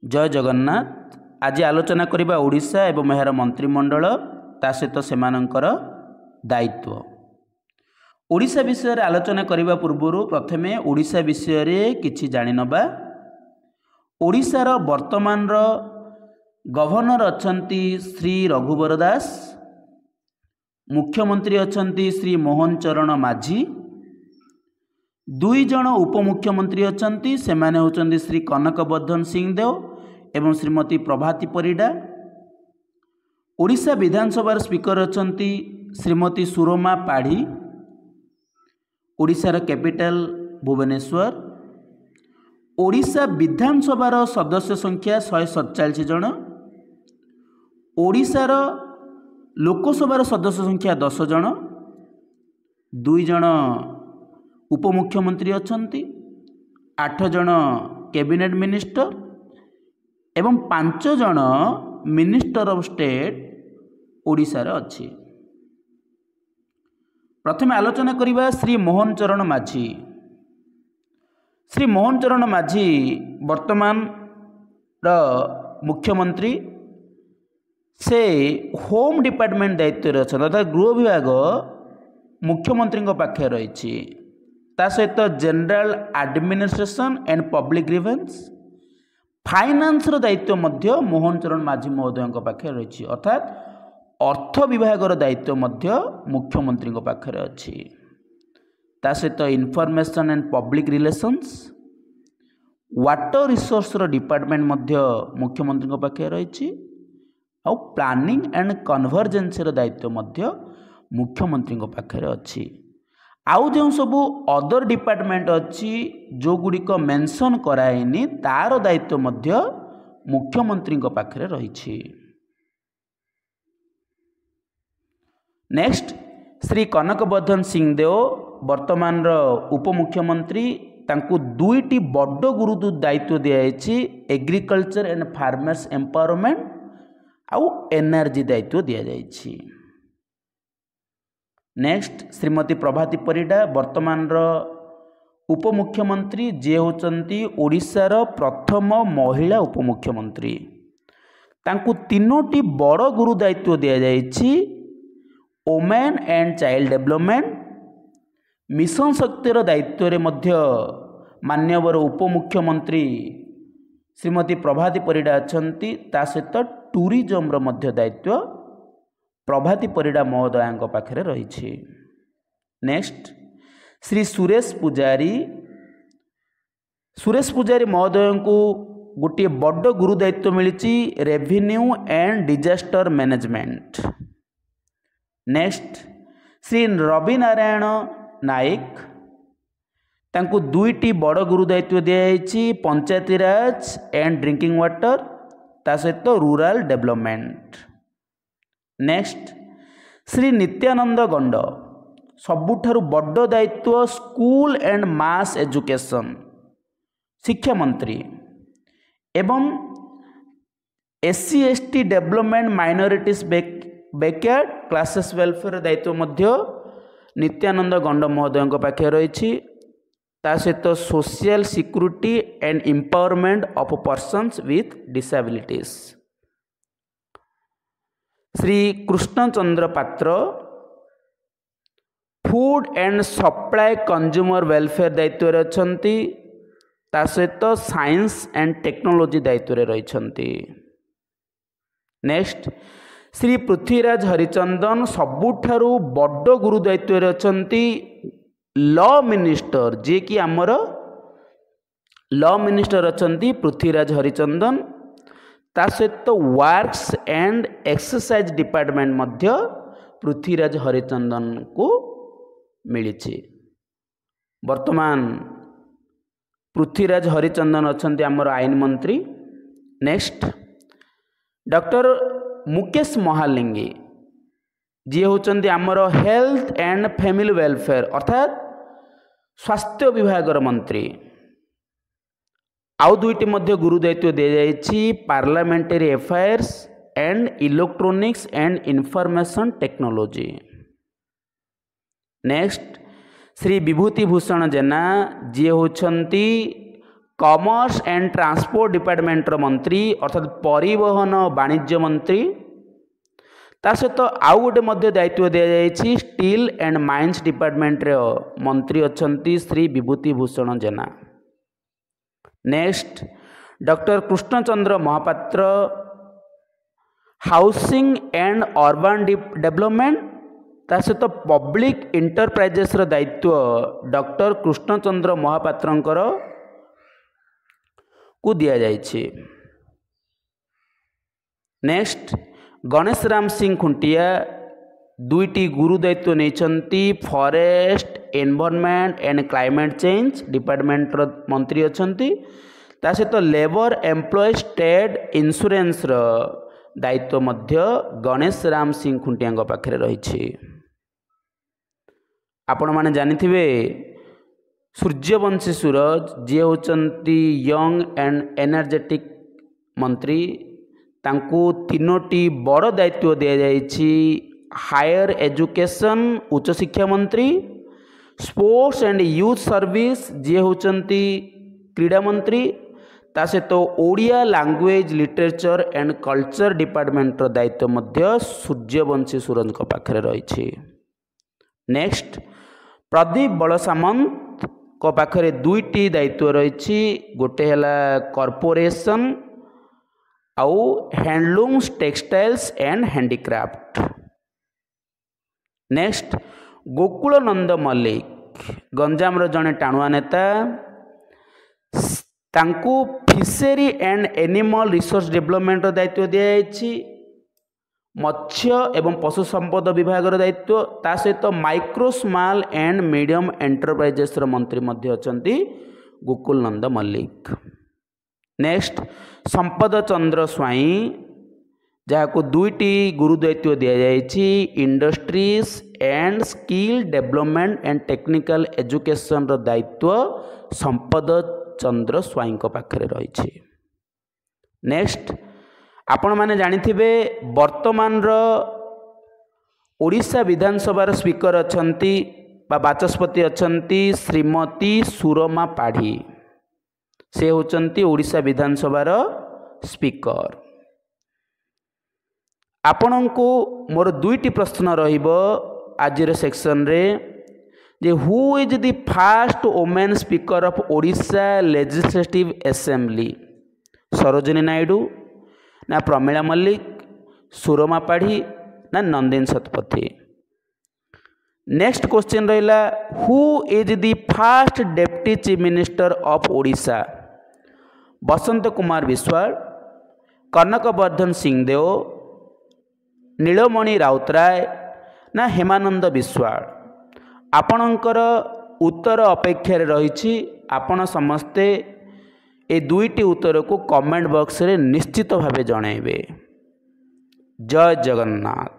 जय जगन्नाथ। आज आलोचना करिबा ओडिशा एवं एहार मंत्रिमंडल ता सहित सेमानंकर दायित्व। ओडिशा विषय रे आलोचना करिबा पूर्वरु प्रथमे ओडिशा विषय रे किछि जानि नबा। ओडिशा रो वर्तमान रो गवर्नर अछंती श्री रघुवर दास, मुख्यमंत्री अछंती श्री मोहन चरण माझी, दुई जन उपमुख्यमंत्री अछंती सेमाने होचंती श्री कनकवर्धन सिंहदेव एवं श्रीमती प्रभाती परिडा। ओडिशा विधानसभा स्पीकर अछंती श्रीमती सुरमा पाढ़ी। ओडिशा रा कैपिटल भुवनेश्वर। ओडिशा विधानसभा रा सदस्य संख्या 147 जन। ओडिशा रा लोकसभा रा सदस्य संख्या 10 जन। दुई जन उपमुख्यमंत्री अछंती, 8 जन कैबिनेट मिनिस्टर एवं 5 जन मिनिस्टर ऑफ स्टेट ओडिशा रे अछि। प्रथमे आलोचना करिबा श्री मोहन चरण माझी। श्री मोहन चरण माझी वर्तमान रा मुख्यमंत्री। से होम डिपार्टमेंट दायित्व रे अछन, अर्थात गृह विभाग मुख्यमंत्री पाखे रही। ता सहित general administration and public grievance, finance रो दायित्व मध्य मोहन चरण माझी महोदय पाखे रही। अर्थात अर्थ विभाग रो दायित्व मध्य मुख्यमंत्री पाखे अछि। ता सहित information and public relations, water resource रो डिपार्टमेंट मध्य मुख्यमंत्री पाखे रही। और प्लानिंग एंड कन्वर्जेंस रो दायित्व मध्य मुख्यमंत्री पाखे अछि। आउ जो सब अदर डिपार्टमेंट अच्छी जो गुड़िक मेंशन कराइनी तार दायित्व मध्य मुख्यमंत्री पाखे रही। नेक्स्ट श्री कनकवर्धन सिंहदेव वर्तमान उपमुख्यमंत्री। तांकु दुईटी बड़ गुरु दायित्व दिखाई, एग्रीकल्चर एंड फार्मर्स एम्पावरमेंट आउ एनर्जी दायित्व दि जाइछि। नेक्स्ट श्रीमती प्रभाती परिडा वर्तमान उपमुख्यमंत्री, जे होचंती ओडिशार प्रथम महिला उपमुख्यमंत्री। तांकु तीनोटी बड़ गुरु दायित्व दि जाइछि, women and child development. Mission शक्तिर दायित्व रे मध्य मान्यवर उपमुख्यमंत्री श्रीमती प्रभाती परिडा अछंती। ता सहित टूरिज्म रो मध्य दायित्व प्रभाती परिडा महोदय पाखे रही। नेक्स्ट श्री सुरेश पुजारी। सुरेश पुजारी महोदय को गोटे बड़ गुरु दायित्व मिली, revenue and disaster management. Next Shri Ravi Narayan Nayak. तांको दुईटी बड़ गुरु दायित्व दिखाई, Panchayati Raj and drinking water, ता सहित rural development. Next Shri Nityananda Gond. सबुठारु बड़ दायित्व स्कूल एंड मास एजुकेशन, शिक्षा मंत्री। एवं SC ST development minorities backward classes welfare दायित्व मध्य नित्यानंद गंड महोदय पाखे रही। ता सहित social security and empowerment of persons with disabilities. Shri Krishnachandra पात्र। Food and supply consumer welfare दायित्व रही। ता सहित साइंस एंड टेक्नोलॉजी दायित्व रही। नेक्स्ट श्री पृथ्वीराज हरिचंदन। सबुठारु बड़ गुरु दायित्व रही लॉ मिनिस्टर, जे कि आमर लॉ मिनिस्टर अछंती पृथ्वीराज हरिचंदन। ता सहित वर्क्स एंड एक्सरसाइज डिपार्टमेंट मध्य पृथ्वीराज हरिचंदन को मिली। वर्तमान पृथ्वीराज हरिचंदन अछंती आमर आईन मंत्री। नेक्स्ट डॉक्टर मुकेश महालिंगी, जी होचंती आमर हेल्थ एंड फैमिली वेलफेयर अर्थात स्वास्थ्य विभाग मंत्री। आउ दुईटी मध्य गुरु दायित्व दि जाइछि, parliamentary affairs and electronics and information technology. Next Shri Bibhuti Bhushan Jena, ji होचंती कॉमर्स एंड ट्रांसपोर्ट डिपार्टमेंटर मंत्री अर्थात परिवहन वाणिज्य मंत्री। ता सहित आउ गोटे मध्य दायित्व दि जाएगी स्टील एंड माइंस डिपार्टमेंट मंत्री अछंती Shri Bibhuti Bhushan Jena. Next doctor Krishnachandra Mahapatra housing and urban development ता सहित पब्लिक इंटरप्राइजेस दायित्व डॉक्टर कृष्णचंद्र महापात्रंकर को दिया जाइए। नेक्स्ट गणेश राम सिंह खुंटिया दुईटी गुरु दायित्व नहीं forest environment and climate change department मंत्री अछंती। ता सहित लेबर एम्प्लॉय स्टेट इंश्योरेंस दायित्व मध्य गणेश राम सिंह खुंटिया पाखे रही। आपण माने जानिथिबे सूर्यवंशी सूरज जी होचंती यंग एंड एनर्जेटिक मंत्री तांकू तीनोटी बड़ दायित्व दिया जाइछि हायर एजुकेशन उच्च शिक्षा मंत्री, स्पोर्ट्स एंड यूथ सर्विस जी होचंती क्रीड़ा मंत्री, ता सहित Odia language literature and culture department दायित्व मध्य सूर्यवंशी सूरज को पाखरे रही। नेक्स्ट प्रदीप बलसामंत को पाखरे दुईटी दायित्व रही, गोटे हैला कॉर्पोरेशन आउ handlooms textiles and handicraft. Next Gokulananda Mallick Ganjam जड़े टाणुआ नेता तांकू fishery and animal resource development दायित्व दिखाई, मत्स्य एवं पशु संपद विभाग दायित्व, ता सहित micro small and medium enterprises मंत्री मध्य अछंती गोकुलानंद मल्लिक। नेक्स्ट संपद चंद्र स्वाई जहाँ दुईटी गुरु दायित्व दि जाइए industries and skill development and technical education दायित्व संपद चंद्र स्वाई पाखरे रही। नेक्स्ट आपण माने जानिथिबे वर्तमान ओडिशा विधानसभा स्पीकर अछंती बा बाचस्पति अछंती श्रीमती सुरमा पाढ़ी, से होचंती ओडिशा विधानसभा स्पीकर। आपण को मोर दुईटी प्रश्न रहिबो आजिर सेक्शन रे जे who is the first women speaker of Odisha legislative assembly, Sarojini Naidu ना प्रमिला मल्लिक, सुरमा पाढ़ी ना नंदिनी शतपथी। नेक्स्ट क्वेश्चन रहिला who is the first deputy chief minister of Odisha, Basant Kumar Biswal, Kanakvardhan Singhdeo, Nilamani Routray ना हेमानंद विश्वाल। आपणकर उत्तर अपेक्षा रही, आपण समस्ते ए दुईटी उत्तर को कमेंट बॉक्स रे निश्चित भावे जणाइबे। जय जगन्नाथ।